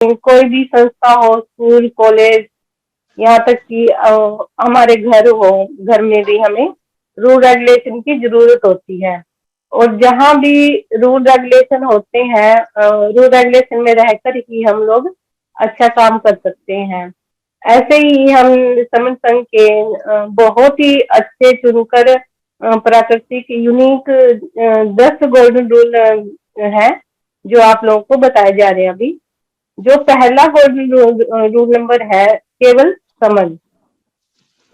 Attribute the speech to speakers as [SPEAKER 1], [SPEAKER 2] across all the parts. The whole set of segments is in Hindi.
[SPEAKER 1] कोई भी संस्था हो, स्कूल, कॉलेज, यहाँ तक कि हमारे घर हो, घर में भी हमें रूल रेगुलेशन की जरूरत होती है। और जहाँ भी रूल रेगुलेशन होते हैं, रूल रेगुलेशन में रहकर ही हम लोग अच्छा काम कर सकते हैं। ऐसे ही हम समन संघ के बहुत ही अच्छे चुनकर प्राकृतिक यूनिक 10 गोल्डन रूल है जो आप लोगों को बताए जा रहे हैं अभी। जो पहला गोल्डन रूल नंबर है, केवल समझ।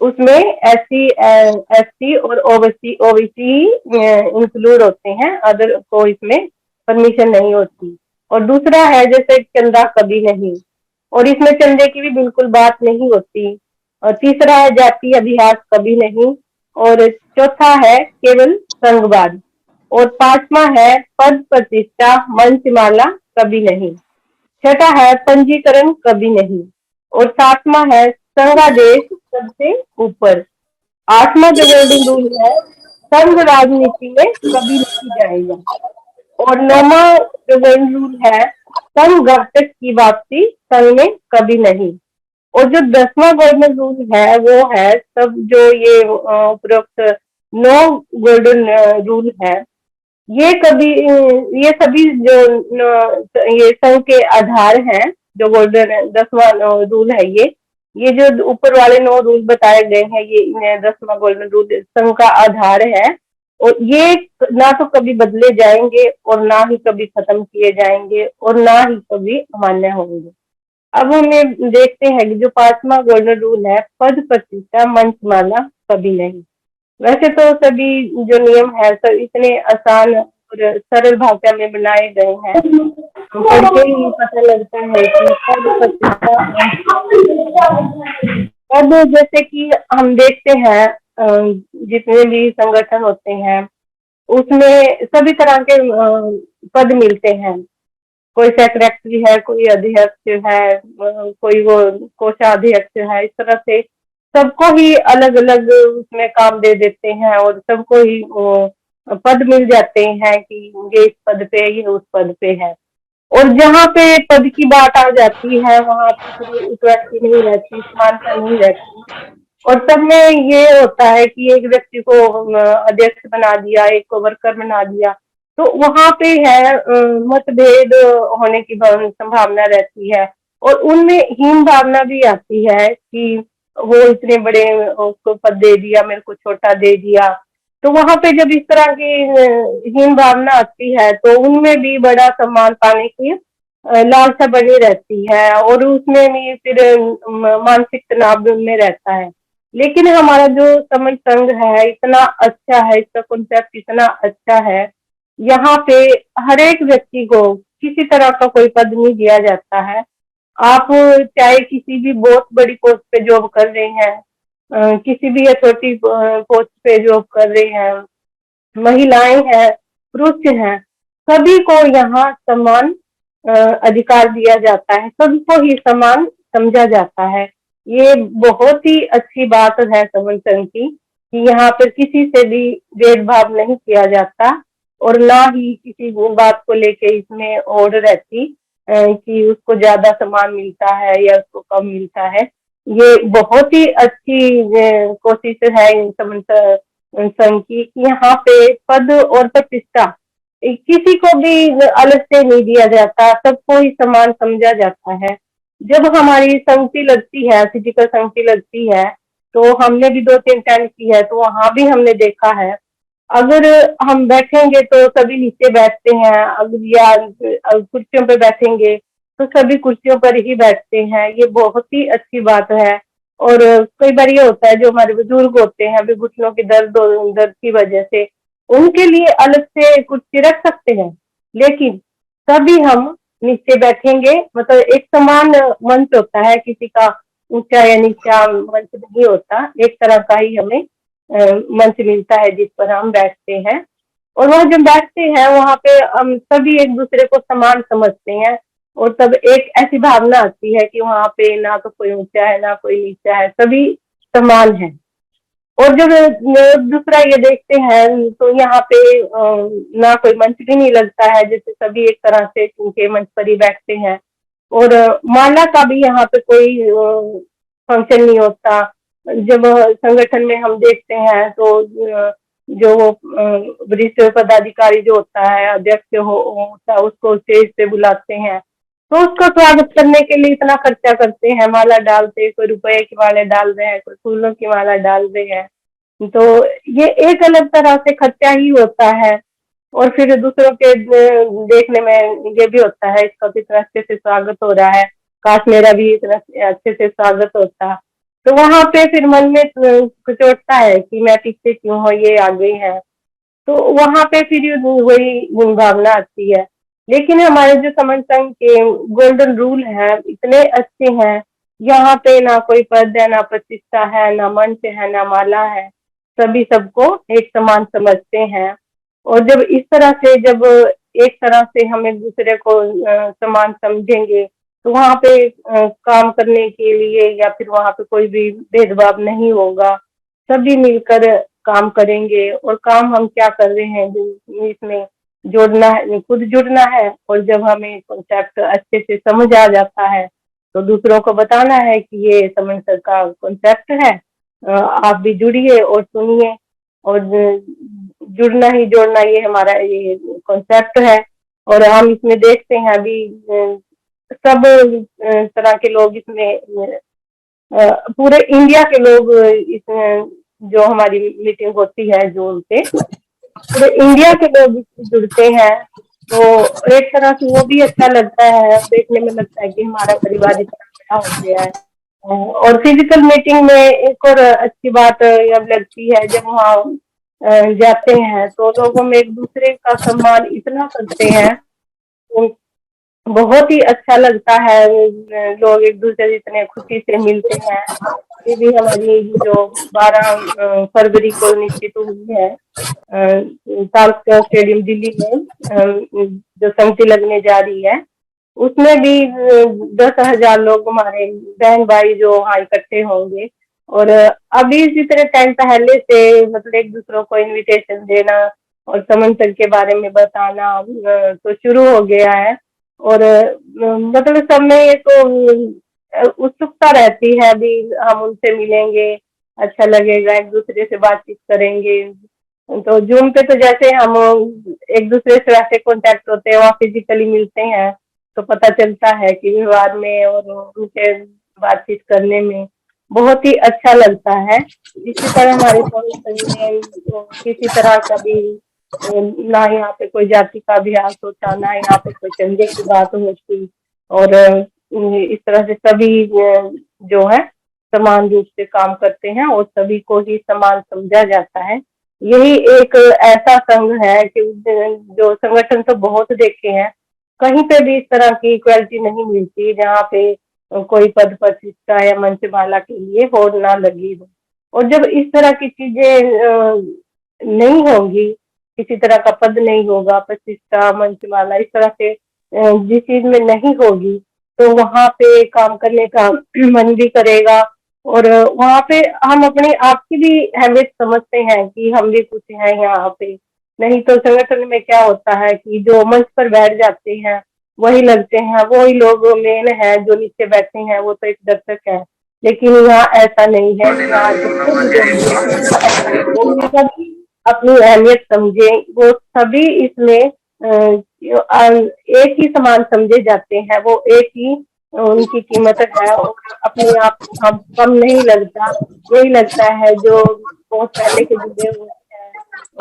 [SPEAKER 1] उसमें एससी और ओबीसी इंक्लूड होते हैं, अदर को इसमें परमिशन नहीं होती। और दूसरा है जैसे चंदा कभी नहीं, और इसमें चंदे की भी बिल्कुल बात नहीं होती। और तीसरा है जाति अभ्यास कभी नहीं। और चौथा है केवल संघवाद। और पांचवा है पद प्रतिष्ठा मंचमाला कभी नहीं। छठा है पंजीकरण कभी नहीं। और सातवां है संघादेश सबसे ऊपर। आठवां जो गोल्डन रूल है, संघ राजनीति में कभी नहीं जाएगा। और नौवां जो गोल्डन रूल है, संघ घातक की वापसी संघ में कभी नहीं। और जो 10वां गोल्डन रूल है वो है सब जो ये उपरोक्त 9 गोल्डन रूल है, ये कभी ये सभी जो ये संघ के आधार हैं। जो गोल्डन 10वां रूल है, ये जो ऊपर वाले 9 रूल बताए गए हैं, ये 10वां गोल्डन रूल संघ का आधार है। और ये ना तो कभी बदले जाएंगे और ना ही कभी खत्म किए जाएंगे और ना ही कभी अमान्य होंगे। अब हमें देखते हैं कि जो 5वां गोल्डन रूल है, पद प्रतिष्ठा मंचमाला कभी नहीं। वैसे तो सभी जो नियम है सब इतने आसान और सरल भाषा में बनाए गए हैं, तो पढ़ के ही पता लगता है कि पद प्रतिष्ठा पद, जैसे कि हम देखते हैं जितने भी संगठन होते हैं उसमें सभी तरह के पद मिलते हैं। कोई सेक्रेटरी है, कोई अध्यक्ष है, कोई वो कोषाध्यक्ष है। इस तरह से सबको ही अलग अलग उसमें काम दे देते हैं और सबको ही पद मिल जाते हैं कि ये इस पद पे, ये उस पद पे है। और जहाँ पे पद की बात आ जाती है वहां पे फिर इक्वलिटी नहीं रहती, समानता नहीं रहती। और सब में ये होता है कि एक व्यक्ति को अध्यक्ष बना दिया, एक को वर्कर बना दिया, तो वहां पे है मतभेद होने की संभावना रहती है। और उनमें हीन भावना भी आती है कि वो इतने बड़े उसको पद दे दिया, मेरे को छोटा दे दिया। तो वहां पे जब इस तरह की हीन भावना आती है तो उनमें भी बड़ा सम्मान पाने की लालसा बनी रहती है और उसमें भी फिर मानसिक तनाव में रहता है। लेकिन हमारा जो समझ संघ है इतना अच्छा है, इसका कॉन्सेप्ट इतना अच्छा है। यहाँ पे हर एक व्यक्ति को किसी तरह का कोई पद नहीं दिया जाता है। आप चाहे किसी भी बहुत बड़ी पोस्ट पे जॉब कर रहे हैं, किसी भी या छोटी पोस्ट पे जॉब कर रहे हैं, महिलाएं हैं, पुरुष हैं, सभी को यहाँ समान अधिकार दिया जाता है, सबको ही समान समझा जाता है। ये बहुत ही अच्छी बात है समन संघ की कि यहाँ पर किसी से भी भेदभाव नहीं किया जाता और ना ही किसी बात को लेके इसमें ओर रहती कि उसको ज्यादा सम्मान मिलता है या उसको कम मिलता है। ये बहुत ही अच्छी कोशिश है इन समन संघ की कि यहाँ पे पद और प्रतिष्ठा किसी को भी अलग से नहीं दिया जाता, सबको ही समान समझा जाता है। जब हमारी संगति लगती है, फिजिकल संगति लगती है, तो हमने भी 2-3 अटेंड की है, तो वहां भी हमने देखा है अगर हम बैठेंगे तो सभी नीचे बैठते हैं, अगर या कुर्सियों पे बैठेंगे तो सभी कुर्सियों पर ही बैठते हैं। ये बहुत ही अच्छी बात है। और कई बार ये होता है जो हमारे बुजुर्ग होते हैं अभी घुटनों के दर्द की वजह से, उनके लिए अलग से कुर्सी रख सकते हैं, लेकिन तभी हम नीचे बैठेंगे। मतलब एक समान मंच होता है, किसी का ऊंचा या नीचा मंच नहीं होता, एक तरह का ही हमें मंच मिलता है जिस पर हम बैठते हैं। और वह जब बैठते हैं वहां पे हम सभी एक दूसरे को समान समझते हैं और तब एक ऐसी भावना आती है कि वहां पे ना तो कोई ऊंचा है ना कोई नीचा है, सभी समान है। और जब दूसरा ये देखते हैं तो यहाँ पे ना कोई मंच भी नहीं लगता है, जैसे सभी एक तरह से उनके मंच पर ही बैठते हैं। और माला का भी यहाँ पे कोई फंक्शन नहीं होता। जब संगठन में हम देखते हैं तो जो वरिष्ठ पदाधिकारी जो होता है, अध्यक्ष होता है, उसको स्टेज पे बुलाते हैं, तो उसका स्वागत करने के लिए इतना खर्चा करते हैं, माला डालते हैं, कोई रुपए की माला डाल रहे हैं, कोई फूलों की माला डाल रहे हैं। तो ये एक अलग तरह से खर्चा ही होता है। और फिर दूसरों के देखने में ये भी होता है, इसका कितना अच्छे से स्वागत हो रहा है, काश मेरा भी इतना अच्छे से स्वागत होता। तो वहां पे फिर मन में कुछ उठता है कि मैं पीछे क्यों हूँ, ये आ गई है। तो वहां पे फिर वही भावना आती है। लेकिन हमारे जो समन संघ के गोल्डन रूल है इतने अच्छे हैं। यहाँ पे ना कोई पद है, ना प्रतिष्ठा है, ना मंच है, ना माला है। सभी सबको एक समान समझते हैं। और जब इस तरह से, जब एक तरह से हम एक दूसरे को समान समझेंगे, तो वहाँ पे काम करने के लिए या फिर वहाँ पे कोई भी भेदभाव नहीं होगा। सभी मिलकर काम करेंगे। और काम हम क्या कर रहे हैं इसमें जोड़ना है, खुद जुड़ना है। और जब हमें कॉन्सेप्ट अच्छे से समझ आ जाता है तो दूसरों को बताना है कि ये समन सर का कॉन्सेप्ट है, आप भी जुड़िए और सुनिए। और जुड़ना ही जोड़ना, ये हमारा ये कॉन्सेप्ट है। और हम इसमें देखते हैं अभी सब तरह के लोग इसमें, पूरे इंडिया के लोग इसमें, जो हमारी मीटिंग होती है जून पे, पूरे इंडिया के लोग इससे जुड़ते हैं। तो एक तरह से वो भी अच्छा लगता है, देखने में लगता है कि हमारा परिवार इतना बड़ा हो गया है। और फिजिकल मीटिंग में एक और अच्छी बात अब लगती है, जब वहाँ जाते हैं तो लोगों में एक दूसरे का सम्मान इतना करते हैं, तो बहुत ही अच्छा लगता है। लोग एक दूसरे से इतने खुशी से मिलते हैं। ये भी हमारी जो 12 फरवरी को निश्चित हुई है तालकटोरा स्टेडियम दिल्ली में, जो संगति लगने जा रही है, उसमें भी 10,000 लोग हमारे बहन भाई जो वहाँ इकट्ठे होंगे। और अभी इसी तरह टाइम पहले से मतलब एक दूसरों को इनविटेशन देना और समंथन के बारे में बताना तो शुरू हो गया है। और मतलब सब में एक उत्सुकता रहती है, अभी हम उनसे मिलेंगे, अच्छा लगेगा, एक दूसरे से बातचीत करेंगे। तो जूम पे तो जैसे हम एक दूसरे से वैसे कांटेक्ट होते हैं, वहाँ फिजिकली मिलते हैं, तो पता चलता है कि व्यवहार में और उनसे बातचीत करने में बहुत ही अच्छा लगता है। इसी तरह हमारे संगठन में किसी तरह का भी ना यहाँ पे कोई जाति का अभ्यास होता, ना यहाँ पे कोई चंदे की बात होती। और इस तरह से सभी जो है समान रूप से काम करते हैं और सभी को ही समान समझा जाता है। यही एक ऐसा संघ है कि जो संगठन तो बहुत देखे हैं, कहीं पे भी इस तरह की इक्वलिटी नहीं मिलती जहाँ पे कोई पद प्रतिष्ठा या मंचमाला के लिए होड़ ना लगी हो। और जब इस तरह की चीजें नहीं होंगी, किसी तरह का पद नहीं होगा, प्रतिष्ठा, मंचमाला इस तरह से जिस चीज में नहीं होगी, तो वहां पे काम करने का मन भी करेगा। और वहां पे हम अपने आप की भी अहमियत समझते हैं कि हम भी कुछ हैं यहाँ पे। नहीं तो संगठन में क्या होता है कि जो मंच पर बैठ जाते हैं वही लगते हैं, वही लोग मेन है, जो नीचे बैठे हैं वो तो एक दर्शक है। लेकिन यहाँ ऐसा नहीं है, यहाँ जितने भी लोग जुड़े हैं वो सभी अपनी अहमियत समझे, वो सभी इसमें एक ही समान समझे जाते हैं, वो एक ही उनकी कीमत है। और अपने आप हम कम नहीं लगता, यही लगता है जो बहुत पहले के जुड़े हुए हैं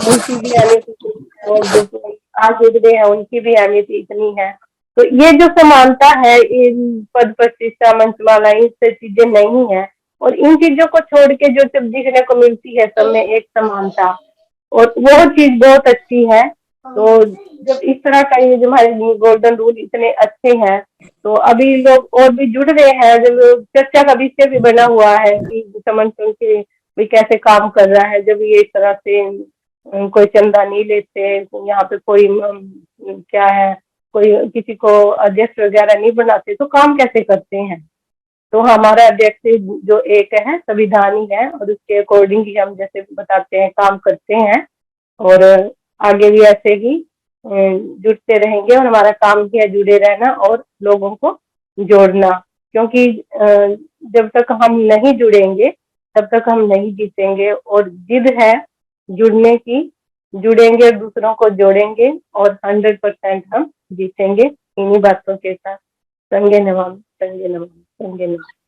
[SPEAKER 1] उनकी भी अहमियत इतनी है, और जो आज जुड़े हैं उनकी भी अहमियत इतनी है। तो ये जो समानता है इन पद प्रतिष्ठा मंचमाला इन सब चीजें नहीं है। और इन चीजों को छोड़ के जो सब दिखने को मिलती है सब में एक समानता, और वो चीज बहुत अच्छी है। तो जब इस तरह का ये जो हमारे गोल्डन रूल इतने अच्छे हैं, तो अभी लोग और भी जुड़ रहे हैं। जब चर्चा का विषय भी बना हुआ है कि समर्थन के भी कैसे काम कर रहा है, जब ये इस तरह से कोई चंदा नहीं लेते, यहाँ पे कोई क्या है, कोई किसी को अध्यक्ष वगैरह नहीं बनाते, तो काम कैसे करते हैं। तो हमारा अध्यक्ष जो एक है संविधानी है, और उसके अकॉर्डिंग ही हम जैसे बताते हैं काम करते हैं। और आगे भी ऐसे ही जुड़ते रहेंगे, और हमारा काम ही है जुड़े रहना और लोगों को जोड़ना, क्योंकि जब तक हम नहीं जुड़ेंगे तब तक हम नहीं जीतेंगे। और जिद है जुड़ने की, जुड़ेंगे, दूसरों को जोड़ेंगे और 100% हम जीतेंगे इन्हीं बातों के साथ। संगे नमामि, संगे नमामि, संगे नमामि।